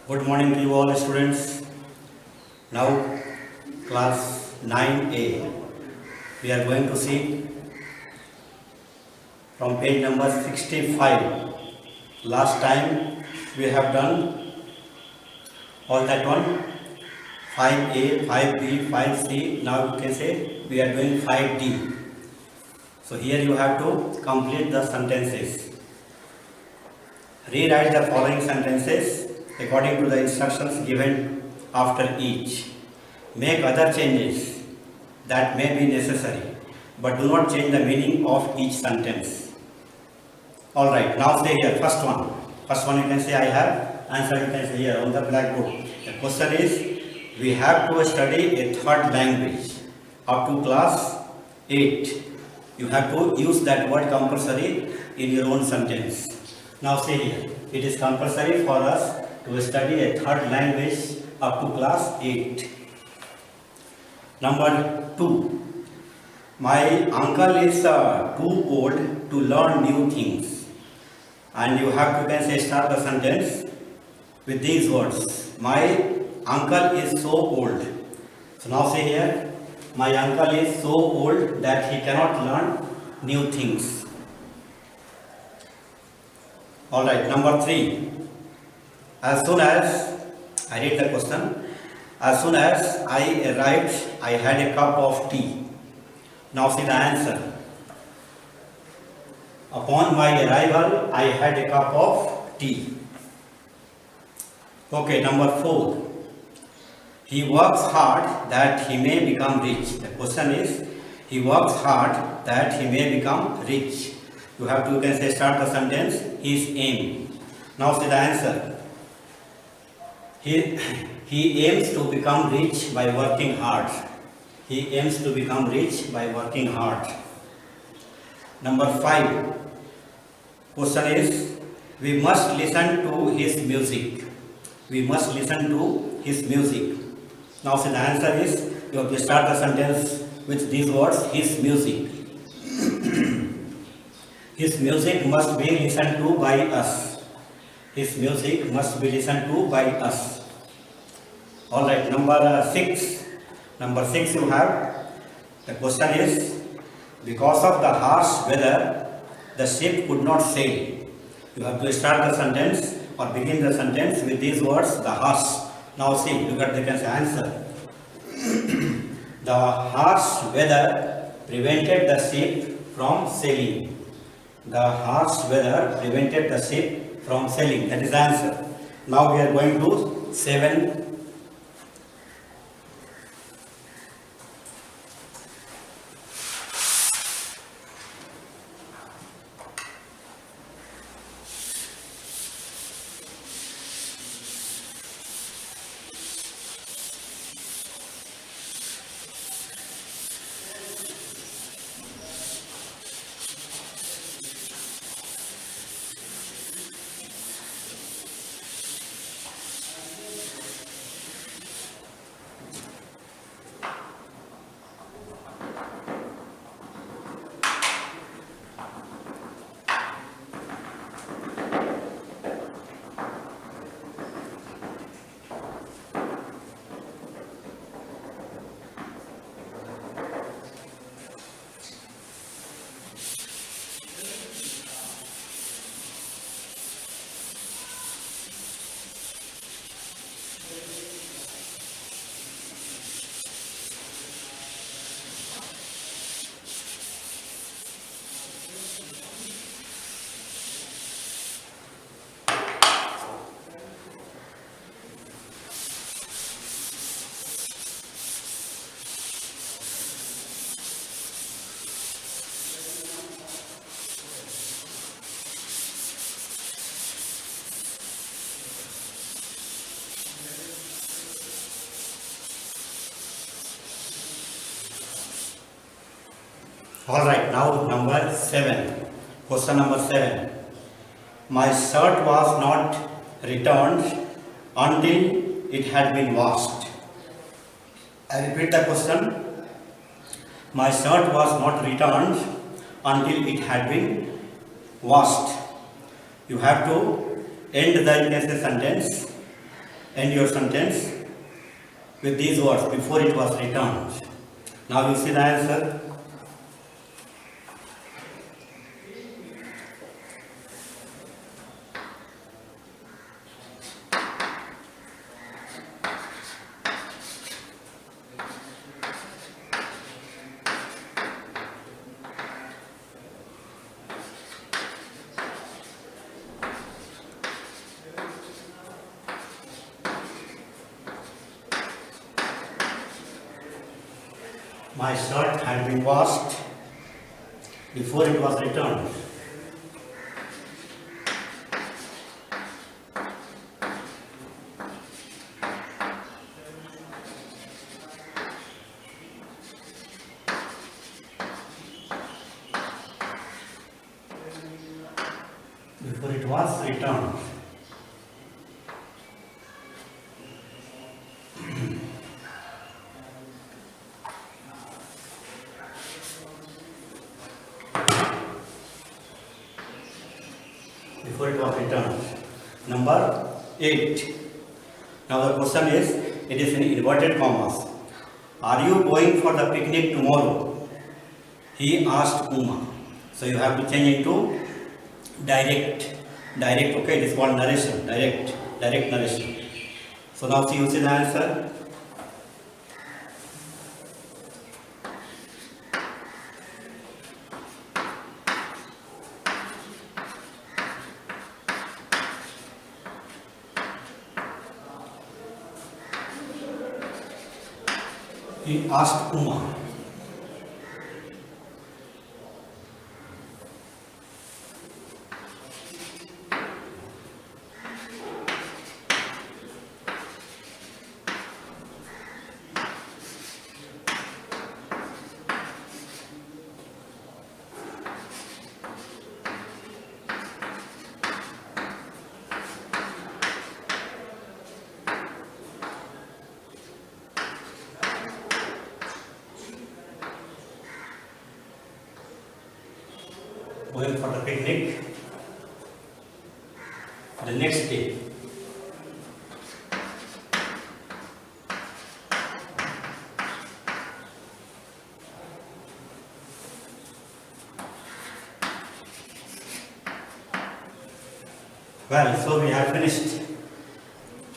Good morning to you all students. Now class 9A. We are going to see from page number 65. Last time we have done all that one 5A, 5B, 5C. Now you can say we are doing 5D. So here you have to complete the sentences. Rewrite the following sentences according to the instructions given after each. Make other changes that may be necessary, but do not change the meaning of each sentence. Alright, now say here, first one. First one you can say I have, answer you can say here on the blackboard. The question is, we have to study a third language up to class 8. You have to use that word compulsory in your own sentence. Now say here, it is compulsory for us to study a third language up to class 8. Number 2. My uncle is too old to learn new things. And you have to can say start the sentence with these words. My uncle is so old. So now say here, my uncle is so old that he cannot learn new things. Alright, number 3. As soon as, I read the question, as soon as I arrived, I had a cup of tea. Now see the answer. Upon my arrival, I had a cup of tea. Okay, number 4. He works hard that he may become rich. The question is, he works hard that he may become rich. You have to, you can say, start the sentence, his aim. Now see the answer. He aims to become rich by working hard. He aims to become rich by working hard. Number 5. Question is, we must listen to his music. We must listen to his music. Now see the answer is, you have to start the sentence with these words, his music. His music must be listened to by us. His music must be listened to by us. Alright, number 6. Number 6 you have, the question is, because of the harsh weather, the ship could not sail. You have to start the sentence or begin the sentence with these words, the harsh. Now see, look at the answer. The harsh weather prevented the ship from sailing. The harsh weather prevented the ship from sailing. That is the answer. Now we are going to 7. Alright, now number 7. Question number 7. My shirt was not returned until it had been washed. I repeat the question. My shirt was not returned until it had been washed. You have to end the sentence end your sentence with these words, before it was returned. Now you see the answer. My shirt had been washed before it was returned. Before it was returned. Before it was returned. Number 8. Now the question is, it is in inverted commas. Are you going for the picnic tomorrow? He asked Uma. So you have to change into direct. Direct, okay, this is called narration. Direct narration. So now see, you see the answer. He asked Uma. Going for the picnic the next day. Well, so we have finished.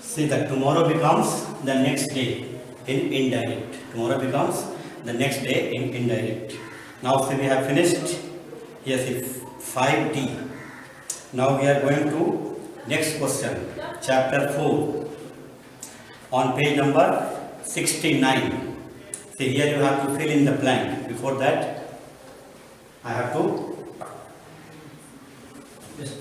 See that tomorrow becomes the next day in indirect. Tomorrow becomes the next day in indirect. Now see, we have finished. Yes, it's 5D. Now we are going to next question, chapter 4, on page number 69. See, here you have to fill in the blank. Before that, I have to just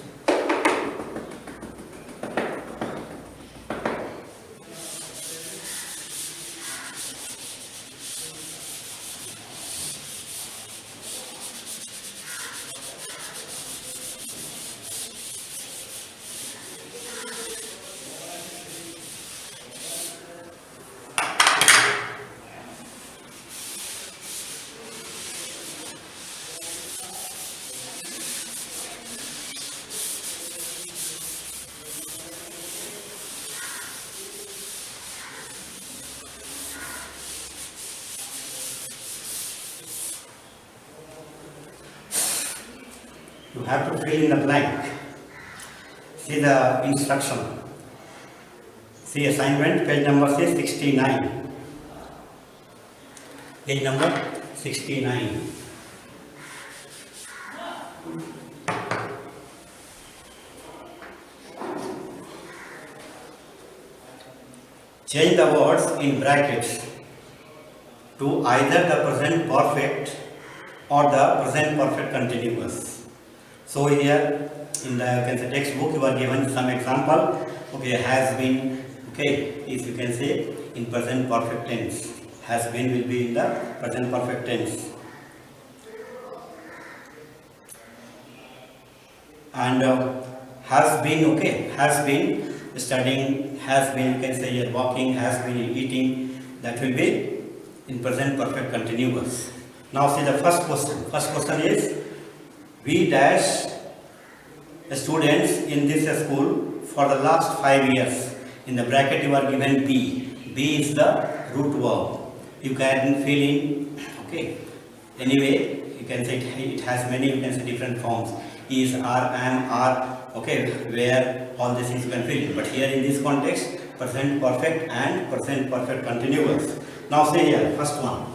you have to fill in the blank. See the instruction. See assignment, page number 69. Page number 69. Change the words in brackets to either the present perfect or the present perfect continuous. So here in the, you can say, textbook you are given some example. Okay, has been, okay, if you can say in present perfect tense. Has been will be in the present perfect tense. And has been, okay, has been studying, has been, you can say here walking, has been eating, that will be in present perfect continuous. Now see the first question. First question is, we dash students in this school for the last 5 years In the bracket you are given B. B is the root verb. You can fill in, okay. Anyway, you can say it has many, you can say different forms. Is, are, am, are, okay, where all these things you can fill in. But here in this context, present perfect and present perfect continuous. Now say here, first one.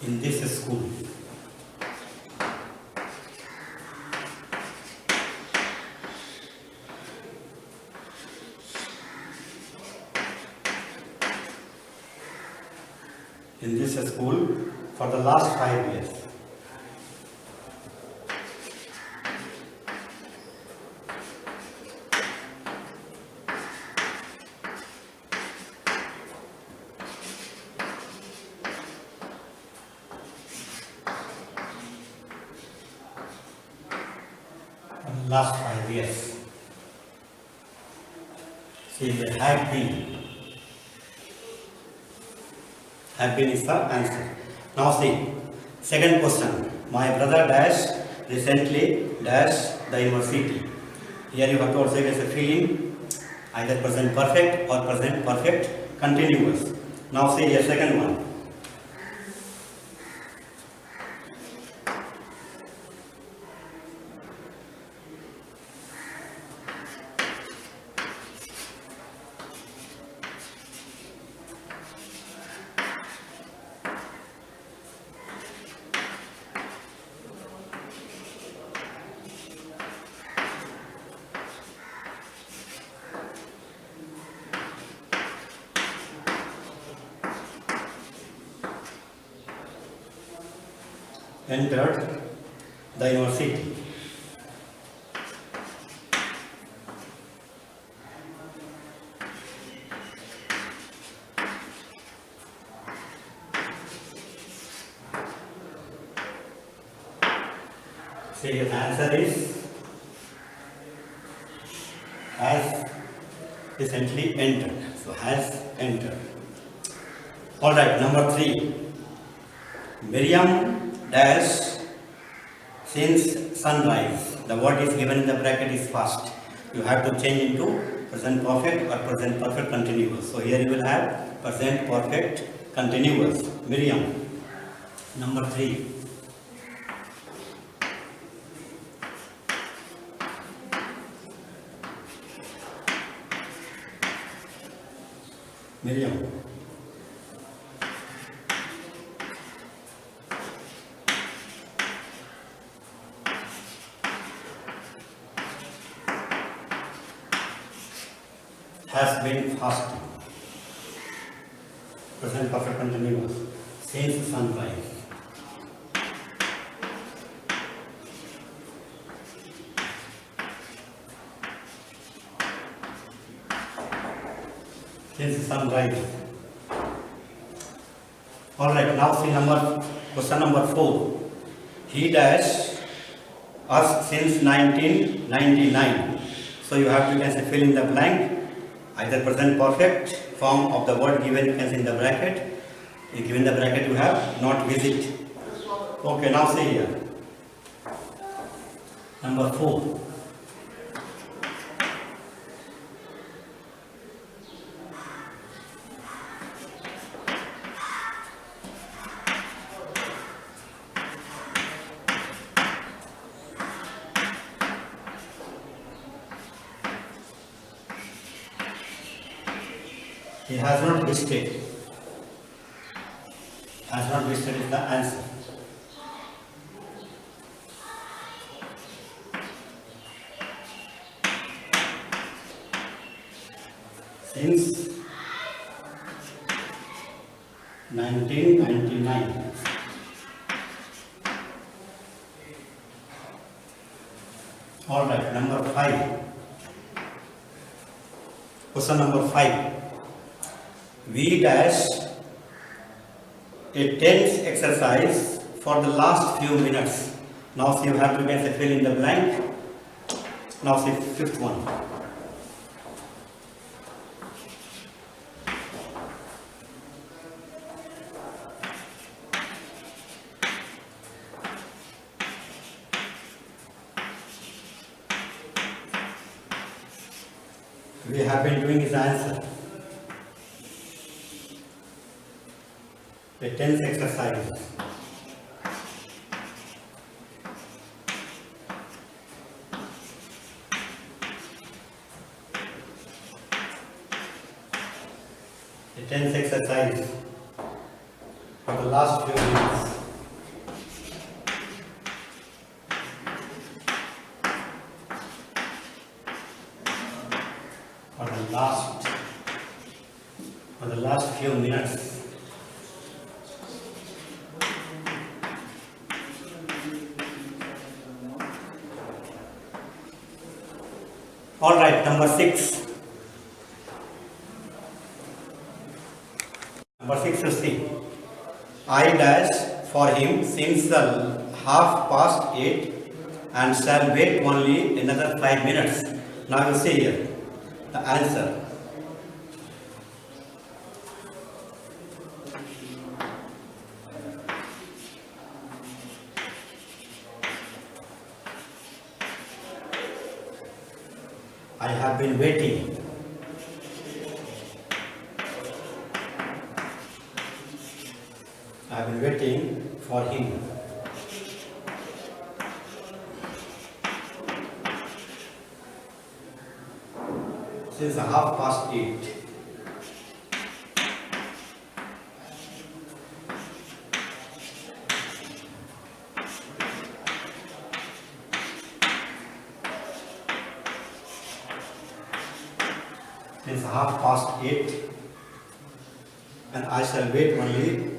In this school. In this school for the last 5 years. Last 5 years. See, they have been. Have been is the answer. Now see, second question. My brother dash recently dash the university. Here you have to also get a feeling either present perfect or present perfect continuous. Now see here second one. Entered the university. See, the answer is has recently entered. So has entered. All right, number 3. Miriam dash since sunrise. The word is given in the bracket is fast. You have to change into present perfect or present perfect continuous. So here you will have present perfect continuous. Miriam. Number 3. Miriam. Has been fasting. Present perfect continuous. Since sunrise. Since sunrise. Alright, now see question number 4. He dash us since 1999. So you have to, you can say, fill in the blank. Either present perfect form of the word given, you can see in the bracket. Given the bracket you have not visit. Okay, now see here. Number 4. He has not visited. Has not visited is the answer. Since 1999. All right, number 5. Question number 5. We dash a tense exercise for the last few minutes. Now see, you have to get a fill in the blank. Now see fifth one. We have been doing his answer. A tense exercise. A tense exercise for the last few minutes. For the last few minutes. All right, number 6. Number 6 you see. I dash for him since the 8:30 and shall wait only another 5 minutes. Now you see here the answer. I have been waiting. I have been waiting for him. Since 8:30. Since 8:30, and I shall wait only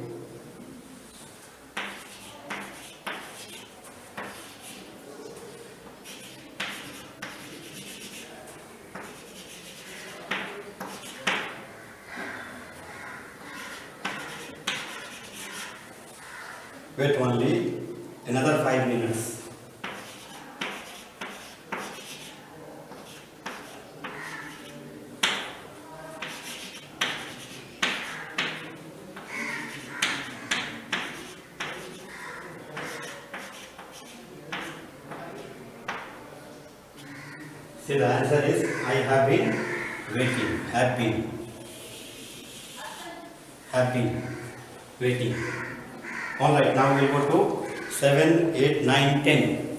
another 5 minutes. See, the answer is I have been waiting. Have been waiting. All right, now we'll go to 7, 8, 9, 10.